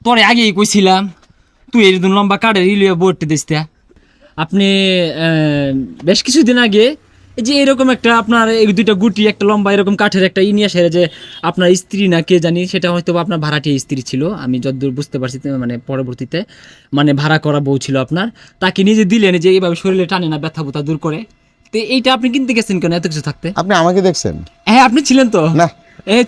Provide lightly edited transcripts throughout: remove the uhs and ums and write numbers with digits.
তোরে আগেই কইছিলাম তুই এরকম লম্বা কাঠের ইলিয়ে বোর্ডটি দিস। আপনি বেশ কিছুদিন আগে এই যে এরকম একটা আপনার এই দুইটা গুটি একটা লম্বা এরকম কাঠের একটা নিয়ে আসে যে আপনার স্ত্রী না কে জানি, সেটা হয়তো আপনার ভাড়াটিয়া স্ত্রী ছিল, আমি যতদূর বুঝতে পারছি, মানে পরবর্তীতে মানে ভাড়া করা বউ ছিল আপনার, তাকে নিজে দিলেন যে এইভাবে শরীরে টানে না, ব্যথা বুথা দূর করে। তো এইটা আপনি কিনতে গেছেন কেন এত কিছু থাকতে? আপনি আমাকে দেখছেন? হ্যাঁ আপনি ছিলেন তো। না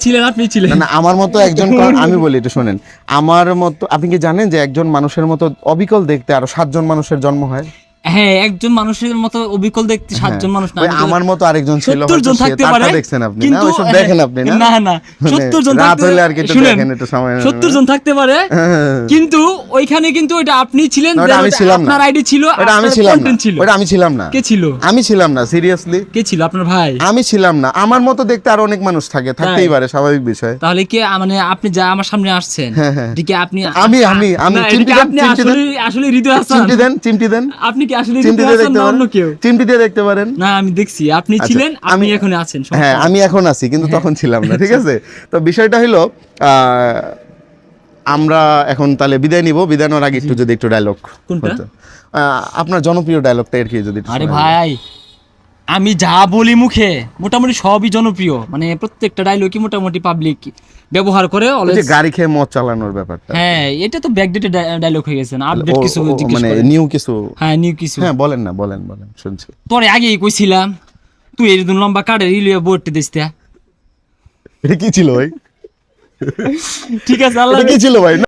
ছিলেন, আপনি ছিলেন। না, আমার মতো একজন আমি বলি একটু শোনেন, আমার মতো আপনি কি জানেন যে একজন মানুষের মতো অবিকল দেখতে আরো 7জন মানুষের জন্ম হয়? হ্যাঁ, একজন মানুষের মতো অবিকল দেখতে 7জন মানুষ না, ওই আমার মতো আরেকজন ছিল, 70 জন থাকতে পারে। দেখছেন আপনি না? কিন্তু ওইসব দেখেন আপনি না? না না, 70 জন রাত থাকতে হলে আর কি একটু শুনেন, দেখেন একটু সময়। 70 জন থাকতে পারে, কিন্তু ওইখানে কিন্তু ওইটা আপনি ছিলেন, ওটা আমি ছিলাম না, আপনার আইডি ছিল, ওটা আমি আপনার ছিলাম না, content ছিল। ওটা আমি ছিলাম না। কে ছিল? আমি ছিলাম না, সিরিয়াসলি কে ছিল? আপনার ভাই? আমি ছিলাম না। আমার মতো দেখতে আরো অনেক মানুষ থাকতেই পারে, স্বাভাবিক বিষয়। তাহলে কি মানে আপনি যা আমার সামনে আসছেন ঠিক আপনি আমি না, চিমটি দেন, আপনি চিমটি দেন, আসলে হৃদয় হাসান? চিমটি দেন। আপনি কি আসলে চিমটি হৃদয় দিয়ে হাসান দেখতে না অন্য পারেন, কেউ? চিমটি দিয়ে দেখতে পারেন। না আমি দেখছি আপনি ছিলেন, আপনি এখন আছেন। হ্যাঁ আমি এখন আছি, কিন্তু তখন ছিলাম না, ঠিক আছে? তো বিষয়টা হলো আমরা এখন তাহলে বিদায় নিব। বিদায় নেওয়ার আগে একটু যদি একটু ডায়লগ, কোনটা? আপনার জনপ্রিয় ডায়লগটা আর কি যদি একটু আরে শোনান। ভাই, আমি যা বলি মুখে মোটামুটি সবই জনপ্রিয়, মানে প্রত্যেকটা ডায়লগই মোটামুটি পাবলিক ব্যবহার করে ওই যে অলওয়েজ। গাড়ি খেয়ে মদ চালানোর ব্যাপারটা, হ্যাঁ এটা তো ব্যাকডেটেড ডায়লগ হয়ে গেছে না, আপডেট কিছু জিজ্ঞেস মানে করেন। নিউ কিছু। হ্যাঁ নিউ কিছু। হ্যাঁ বলেন না, বলেন বলেন, শুনছি। তোরে আগেই কইছিলাম তুই এরকম লম্বা কাঠের ইলিয়ে বোর্ডটি দিস। এটা কি ছিল ভাই? ঠিক আছে, আল্লাহ এটা কি ছিল ভাই?